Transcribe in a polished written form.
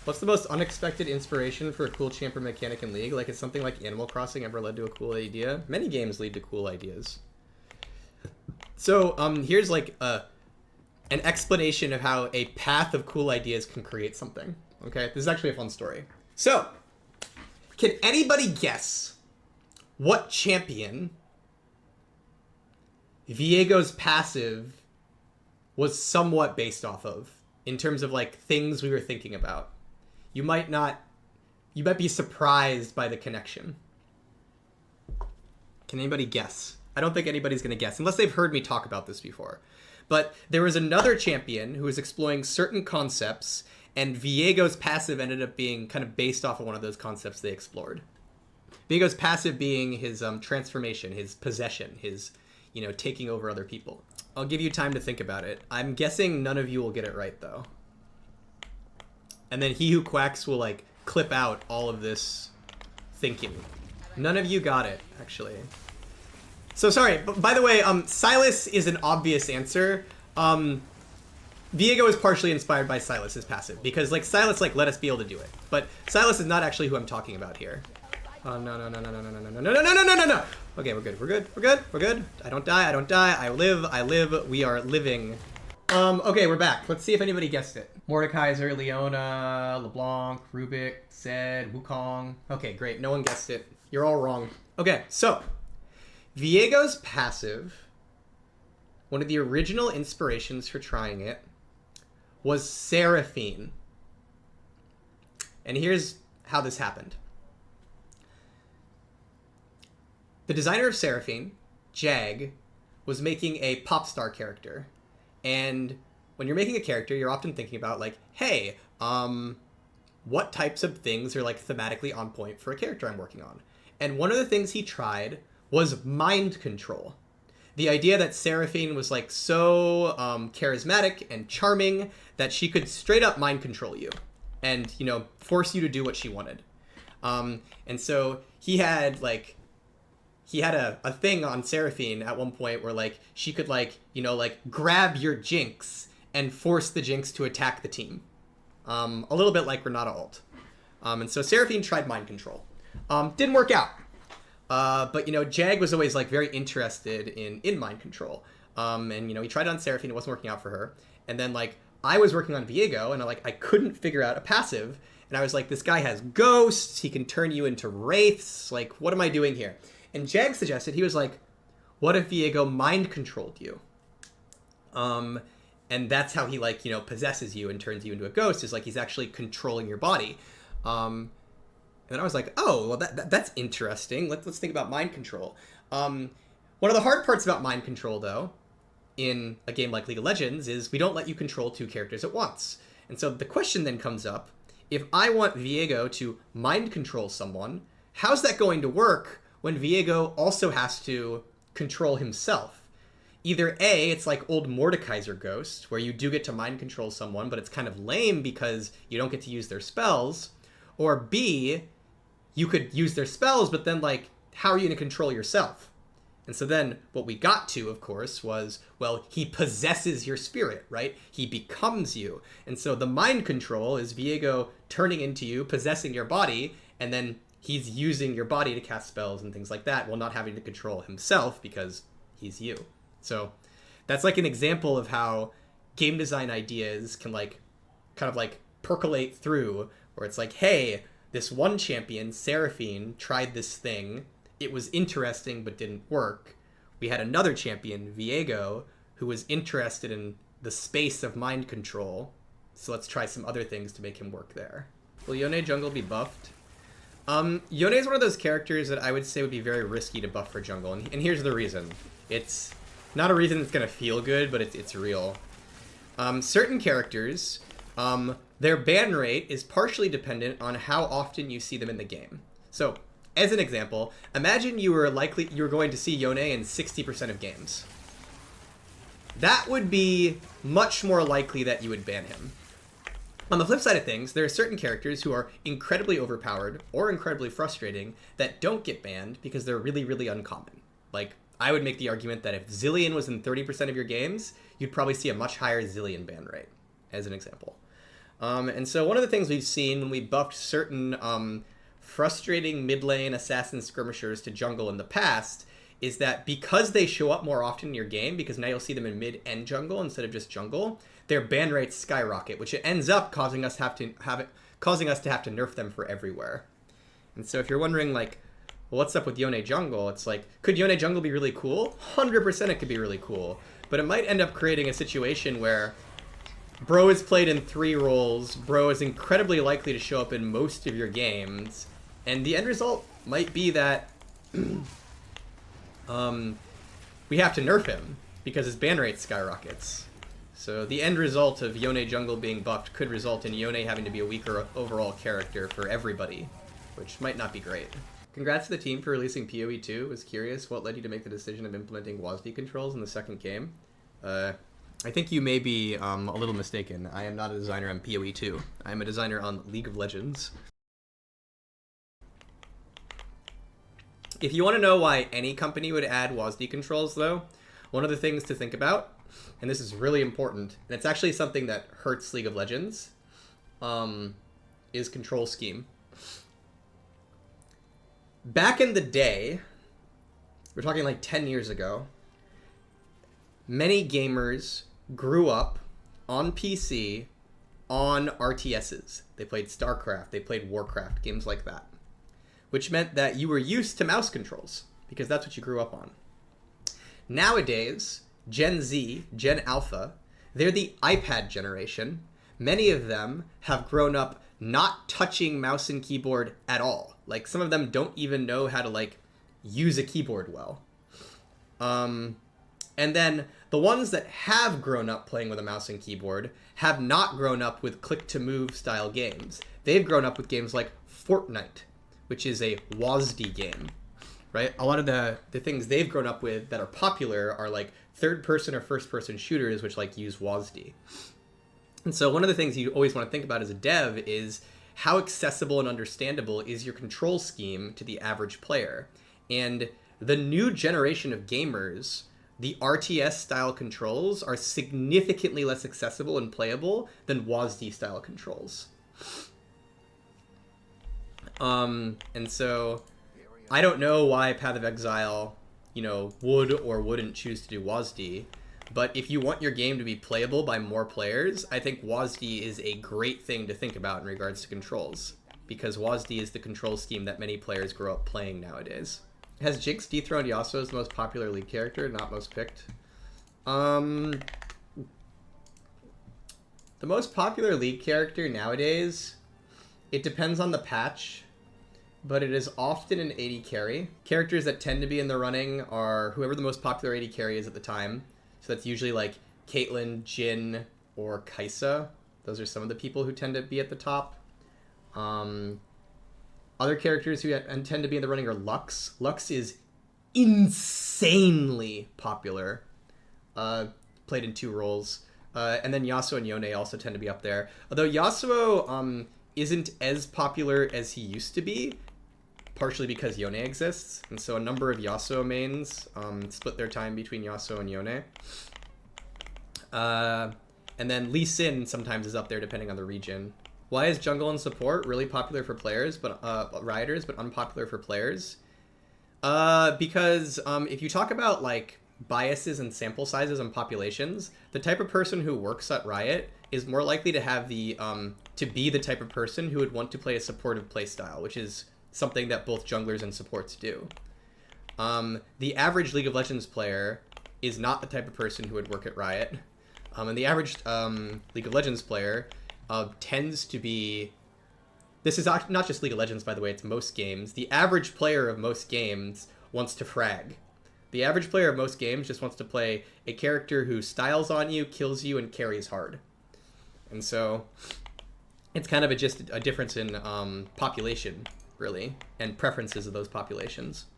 What's the most unexpected inspiration for a cool champion mechanic in League? Like, is something like Animal Crossing ever led to a cool idea? Many games lead to cool ideas. So, here's like an explanation of how a path of cool ideas can create something. Okay, this is actually a fun story. So, can anybody guess what champion Viego's passive was somewhat based off of in terms of like things we were thinking about? You might be surprised by the connection. Can anybody guess? I don't think anybody's going to guess unless they've heard me talk about this before. But there was another champion who was exploring certain concepts, and Viego's passive ended up being kind of based off of one of those concepts they explored. Viego's passive being his transformation, his possession, his, you know, taking over other people. I'll give you time to think about it. I'm guessing none of you will get it right, though. And then he who quacks will, like, clip out all of this thinking. None of you got it, actually. So, sorry, but by the way, Silas is an obvious answer. Viego is partially inspired by Silas's passive, because, like, Silas, like, let us be able to do it. But Silas is not actually who I'm talking about here. Oh, no. Okay, we're good. I don't die. I live. We are living. Okay, we're back. Let's see if anybody guessed it. Mordekaiser, Leona, LeBlanc, Rubik, Zed, Wukong. Okay, great. No one guessed it. You're all wrong. Okay, so Viego's passive, one of the original inspirations for trying it, was Seraphine. And here's how this happened. The designer of Seraphine, Jag, was making a pop star character. And when you're making a character, you're often thinking about, like, hey, what types of things are, like, thematically on point for a character I'm working on? And one of the things he tried was mind control. The idea that Seraphine was, like, so charismatic and charming that she could straight up mind control you and, you know, force you to do what she wanted. And so he had, like, a thing on Seraphine at one point where, like, she could, like, you know, like, grab your Jinx and force the Jinx to attack the team. A little bit like Renata ult. And so Seraphine tried mind control. Didn't work out. But, you know, Jag was always, like, very interested in mind control. And, you know, he tried it on Seraphine. It wasn't working out for her. And then, like, I was working on Viego, and, I couldn't figure out a passive. And I was like, this guy has ghosts. He can turn you into wraiths. Like, what am I doing here? And Jag suggested, he was like, what if Viego mind controlled you? And that's how he, like, you know, possesses you and turns you into a ghost, is like he's actually controlling your body. And then I was like, oh, well, that's interesting. Let's think about mind control. One of the hard parts about mind control, though, in a game like League of Legends, is we don't let you control two characters at once. And so the question then comes up, if I want Viego to mind control someone, how's that going to work when Viego also has to control himself? Either A, it's like old Mordekaiser Ghost, where you do get to mind control someone, but it's kind of lame because you don't get to use their spells. Or B, you could use their spells, but then, like, how are you going to control yourself? And so then what we got to, of course, was, well, he possesses your spirit, right? He becomes you. And so the mind control is Viego turning into you, possessing your body, and then he's using your body to cast spells and things like that while not having to control himself because he's you. So that's like an example of how game design ideas can, like, kind of like percolate through, where it's like, hey, this one champion, Seraphine, tried this thing. It was interesting but didn't work. We had another champion, Viego, who was interested in the space of mind control. So let's try some other things to make him work there. Will Yone jungle be buffed? Yone is one of those characters that I would say would be very risky to buff for jungle, and here's the reason. It's not a reason that's going to feel good, but it's real. Certain characters, their ban rate is partially dependent on how often you see them in the game. So, as an example, imagine you were going to see Yone in 60% of games. That would be much more likely that you would ban him. On the flip side of things, there are certain characters who are incredibly overpowered or incredibly frustrating that don't get banned because they're really, really uncommon. Like, I would make the argument that if Zilean was in 30% of your games, you'd probably see a much higher Zilean ban rate, as an example. And so one of the things we've seen when we buffed certain frustrating mid lane assassin skirmishers to jungle in the past is that because they show up more often in your game, because now you'll see them in mid and jungle instead of just jungle, their ban rates skyrocket, which ends up causing us to have to nerf them for everywhere. And so if you're wondering, like, well, what's up with Yone jungle? It's like, could Yone jungle be really cool? 100% it could be really cool. But it might end up creating a situation where bro is played in 3 roles, bro is incredibly likely to show up in most of your games, and the end result might be that we have to nerf him because his ban rate skyrockets. So the end result of Yone jungle being buffed could result in Yone having to be a weaker overall character for everybody, which might not be great. Congrats to the team for releasing POE2. Was curious what led you to make the decision of implementing WASD controls in the second game. I think you may be a little mistaken. I am not a designer on POE2. I am a designer on League of Legends. If you want to know why any company would add WASD controls, though, one of the things to think about, and this is really important, and it's actually something that hurts League of Legends, is control scheme. Back in the day, we're talking like 10 years ago, many gamers grew up on PC on RTSs. They played StarCraft, they played Warcraft, games like that, which meant that you were used to mouse controls because that's what you grew up on. Nowadays, Gen Z, Gen Alpha, they're the iPad generation. Many of them have grown up not touching mouse and keyboard at all. Like, some of them don't even know how to, like, use a keyboard well. And then the ones that have grown up playing with a mouse and keyboard have not grown up with click-to-move style games. They've grown up with games like Fortnite, which is a WASD game, right? A lot of the things they've grown up with that are popular are like third-person or first-person shooters, which like use WASD. And so one of the things you always want to think about as a dev is how accessible and understandable is your control scheme to the average player. And the new generation of gamers, the RTS-style controls are significantly less accessible and playable than WASD-style controls. And so I don't know why Path of Exile, you know, would or wouldn't choose to do WASD, but if you want your game to be playable by more players, I think WASD is a great thing to think about in regards to controls, because WASD is the control scheme that many players grow up playing nowadays. Has Jinx dethroned Yasuo as the most popular League character, not most picked? The most popular League character nowadays, it depends on the patch, but it is often an AD carry. Characters that tend to be in the running are whoever the most popular AD carry is at the time. So that's usually like Caitlyn, Jhin, or Kai'Sa. Those are some of the people who tend to be at the top. Other characters who tend to be in the running are Lux. Lux is insanely popular. Played in 2 roles. And then Yasuo and Yone also tend to be up there. Although Yasuo isn't as popular as he used to be, partially because Yone exists. And so a number of Yasuo mains split their time between Yasuo and Yone. And then Lee Sin sometimes is up there depending on the region. Why is jungle and support really popular for players, but rioters, but unpopular for players? Because if you talk about like biases and sample sizes and populations, the type of person who works at Riot is more likely to have the to be the type of person who would want to play a supportive playstyle, which is something that both junglers and supports do. The average League of Legends player is not the type of person who would work at Riot, and the average League of Legends player tends to be, this is not just League of Legends, by the way, it's most games. The average player of most games wants to frag. The average player of most games just wants to play a character who styles on you, kills you, and carries hard. And so it's kind of just a difference in population, really, and preferences of those populations.